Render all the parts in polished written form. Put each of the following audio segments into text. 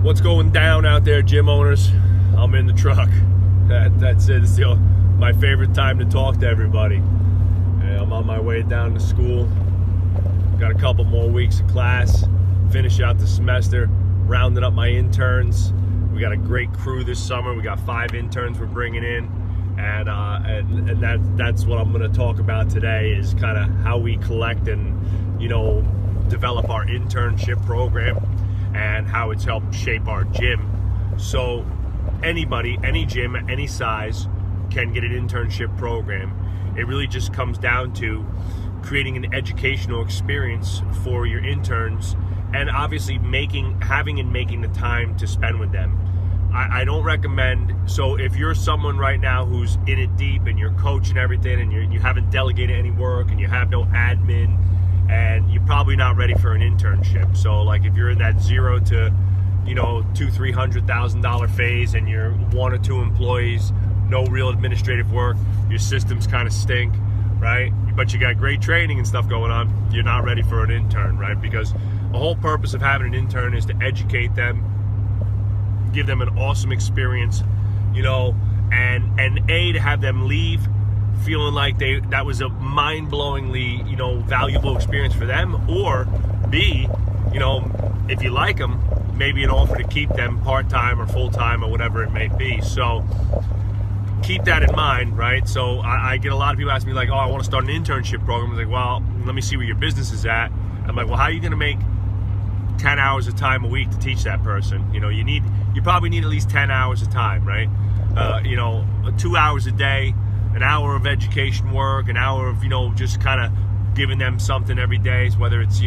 What's going down out there, gym owners? I'm in the truck. That's it. It's my favorite time to talk to everybody. I'm on my way down to school. Got a couple more weeks of class. Finish out the semester. Rounding up my interns. We got a great crew this summer. We got 5 interns we're bringing in, and that's what I'm going to talk about today. Is kind of how we collect and develop our internship program, and how it's helped shape our gym. So anybody, any gym, any size can get an internship program. It really just comes down to creating an educational experience for your interns, and obviously having the time to spend with them. I don't recommend, so if you're someone right now who's in it deep and you're coaching everything and you haven't delegated any work and you have no admin, and you're probably not ready for an internship. So like if you're in that $0 to $200,000-$300,000 phase and you're 1 or 2 employees, no real administrative work, your systems kind of stink, right? But you got great training and stuff going on, you're not ready for an intern, right? Because the whole purpose of having an intern is to educate them, give them an awesome experience, and to have them leave feeling like that was a mind-blowingly, valuable experience for them, or B, if you like them, maybe an offer to keep them part-time or full-time or whatever it may be. So keep that in mind, right? So I get a lot of people asking me like, oh, I want to start an internship program. I'm like, well, let me see where your business is at. I'm like, well, how are you going to make 10 hours of time a week to teach that person? You probably need at least 10 hours of time, right? 2 hours a day, an hour of education work, an hour of, just kind of giving them something every day, whether it's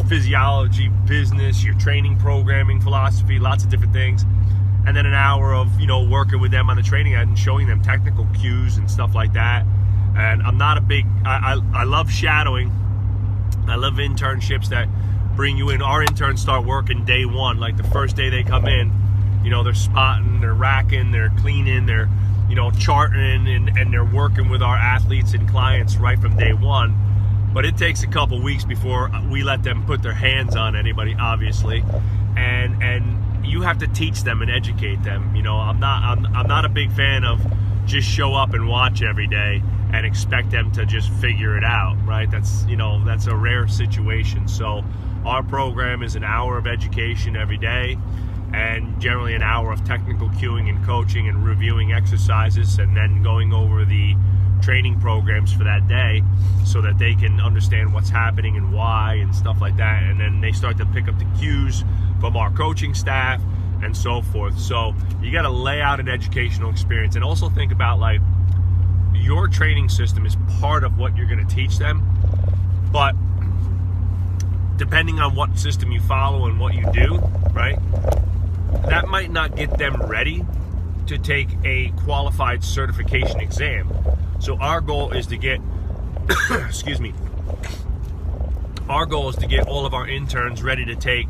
physiology, business, your training, programming, philosophy, lots of different things. And then an hour of, working with them on the training end and showing them technical cues and stuff like that. And I'm not a big, I love shadowing. I love internships that bring you in. Our interns start working day one, like the first day they come in, they're spotting, they're racking, they're cleaning, they're, charting, and they're working with our athletes and clients right from day one. But it takes a couple weeks before we let them put their hands on anybody, obviously. And you have to teach them and educate them. I'm not a big fan of just show up and watch every day and expect them to just figure it out, right? That's a rare situation. So our program is an hour of education every day, and generally an hour of technical cueing and coaching and reviewing exercises, and then going over the training programs for that day so that they can understand what's happening and why and stuff like that. And then they start to pick up the cues from our coaching staff and so forth. So you got to lay out an educational experience, and also think about like your training system is part of what you're going to teach them, but depending on what system you follow and what you do, right, that might not get them ready to take a qualified certification exam. So our goal is to get our goal is to get all of our interns ready to take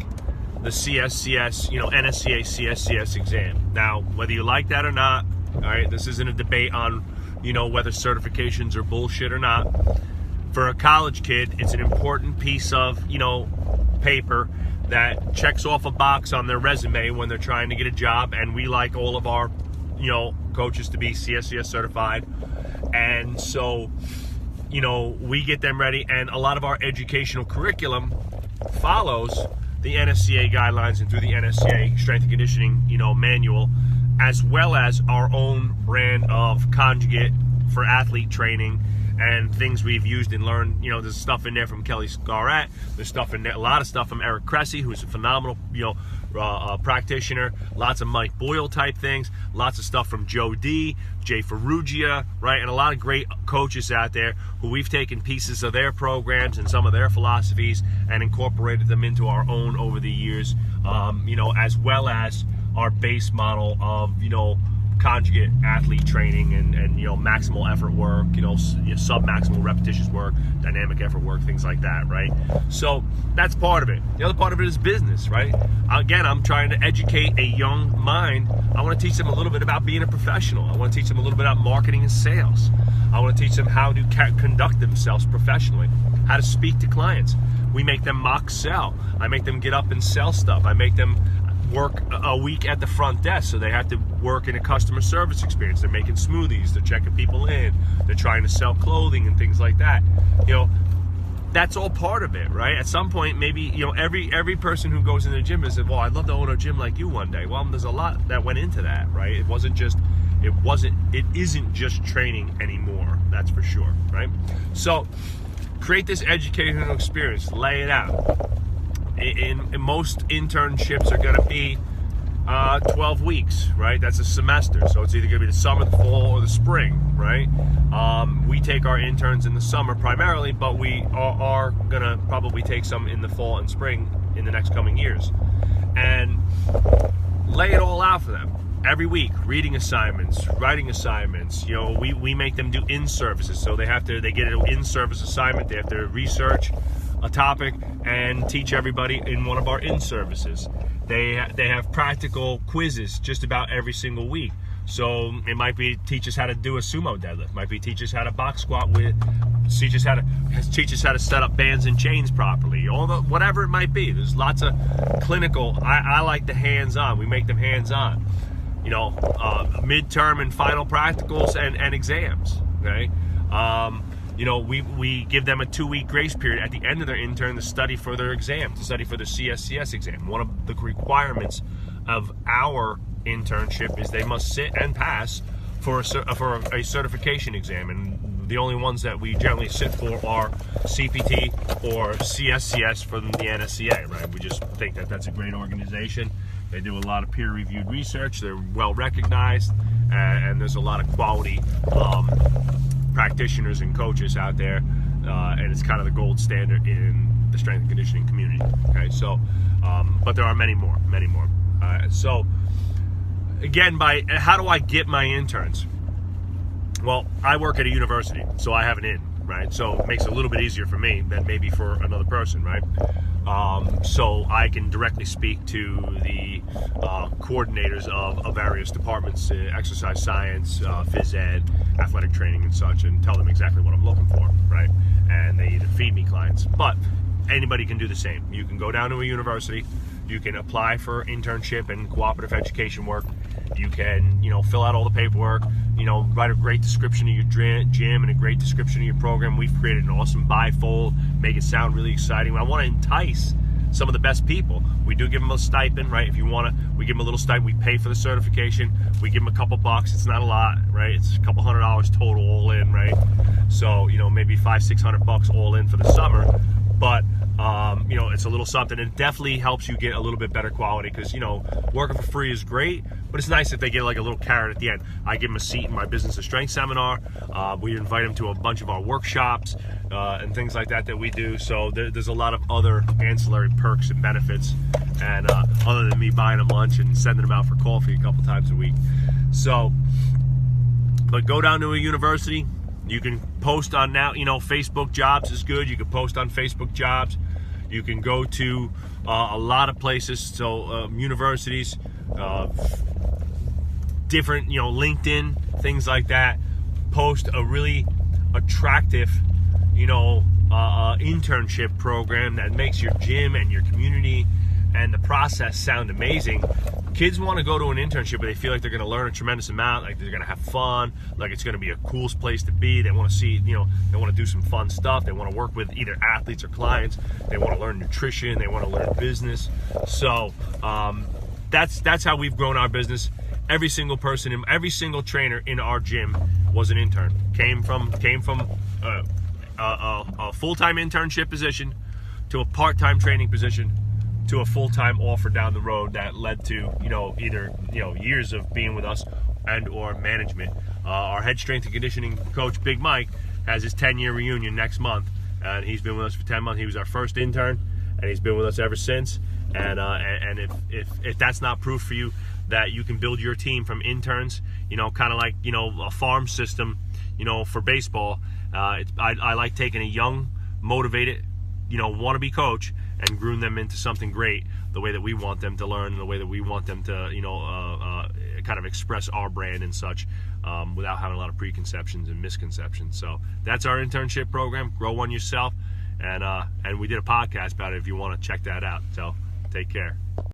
the CSCS, NSCA CSCS exam. Now, whether you like that or not, all right, this isn't a debate on, whether certifications are bullshit or not. For a college kid, it's an important piece of, paper that checks off a box on their resume when they're trying to get a job. And we like all of our, coaches to be CSCS certified. And so, we get them ready, and a lot of our educational curriculum follows the NSCA guidelines and through the NSCA strength and conditioning, manual, as well as our own brand of conjugate for athlete training and things we've used and learned. There's stuff in there from Kelly Scarrett. There's stuff in there, a lot of stuff from Eric Cressy, who's a phenomenal, practitioner. Lots of Mike Boyle type things. Lots of stuff from Joe D, Jay Ferrugia, right? And a lot of great coaches out there who we've taken pieces of their programs and some of their philosophies and incorporated them into our own over the years, as well as our base model of, conjugate athlete training and maximal effort work, sub-maximal repetitious work, dynamic effort work, things like that, right? So that's part of it. The other part of it is business, right? Again, I'm trying to educate a young mind. I want to teach them a little bit about being a professional. I want to teach them a little bit about marketing and sales. I want to teach them how to conduct themselves professionally, how to speak to clients. We make them mock sell. I make them get up and sell stuff. I make them work a week at the front desk, so they have to work in a customer service experience. They're making smoothies, they're checking people in, they're trying to sell clothing and things like that. That's all part of it, right? At some point, maybe, every person who goes into the gym is, well, I'd love to own a gym like you one day. Well, there's a lot that went into that, right? It isn't just training anymore, that's for sure, right? So create this educational experience, lay it out. In most internships are going to be 12 weeks, right? That's a semester. So it's either going to be the summer, the fall, or the spring, right? We take our interns in the summer primarily, but we are going to probably take some in the fall and spring in the next coming years. And lay it all out for them. Every week, reading assignments, writing assignments. We make them do in-services. So they get an in-service assignment. They have to research a topic and teach everybody in one of our in-services. They have practical quizzes just about every single week. So it might be teach us how to do a sumo deadlift. Might be teach us how to box squat teach us how to set up bands and chains properly. Whatever it might be. There's lots of clinical. I like the hands-on. We make them hands-on. Midterm and final practicals and exams. Okay. We give them a 2-week grace period at the end of their intern to study for their exam, to study for the CSCS exam. One of the requirements of our internship is they must sit and pass for a certification exam, and the only ones that we generally sit for are CPT or CSCS from the NSCA, right? We just think that that's a great organization. They do a lot of peer-reviewed research. They're well recognized, and there's a lot of quality practitioners and coaches out there, and it's kind of the gold standard in the strength and conditioning community. Okay, so but there are many more. So again, how do I get my interns? Well, I work at a university, so I have an in, right? So it makes it a little bit easier for me than maybe for another person, right? So I can directly speak to the coordinators of various departments, exercise science, phys ed, athletic training and such, and tell them exactly what I'm looking for, right? And they either feed me clients. But anybody can do the same. You can go down to a university, you can apply for internship and cooperative education work, you can, fill out all the paperwork, write a great description of your gym and a great description of your program. We've created an awesome bifold, make it sound really exciting. I want to entice some of the best people. We do give them a stipend, right? If you want to, we give them a little stipend. We pay for the certification. We give them a couple bucks. It's not a lot, right? It's a couple $100 total all in, right? So, maybe $500-600 all in for the summer. But it's a little something. It definitely helps you get a little bit better quality because, working for free is great, but it's nice if they get like a little carrot at the end. I give them a seat in my business of strength seminar. We invite them to a bunch of our workshops and things like that we do. So there's a lot of other ancillary perks and benefits, and other than me buying them lunch and sending them out for coffee a couple times a week. So, but go down to a university. You can post on now, Facebook jobs is good. You can post on Facebook jobs. You can go to a lot of places, so universities, different, LinkedIn, things like that. Post a really attractive, internship program that makes your gym and your community and the process sound amazing. Kids want to go to an internship where they feel like they're going to learn a tremendous amount, like they're going to have fun, like it's going to be a cool place to be. They want to see, they want to do some fun stuff. They want to work with either athletes or clients. They want to learn nutrition. They want to learn business. So that's how we've grown our business. Every single person, every single trainer in our gym was an intern. Came from a full-time internship position to a part-time training position to a full-time offer down the road that led to, either, years of being with us and or management. Our head strength and conditioning coach, Big Mike, has his 10-year reunion next month, and he's been with us for 10 months. He was our first intern, and he's been with us ever since. And if that's not proof for you that you can build your team from interns, kind of like, a farm system, for baseball, I like taking a young, motivated, wannabe coach and groom them into something great, the way that we want them to learn, and the way that we want them to, kind of express our brand and such, without having a lot of preconceptions and misconceptions. So that's our internship program. Grow one yourself, and we did a podcast about it if you want to check that out. So take care.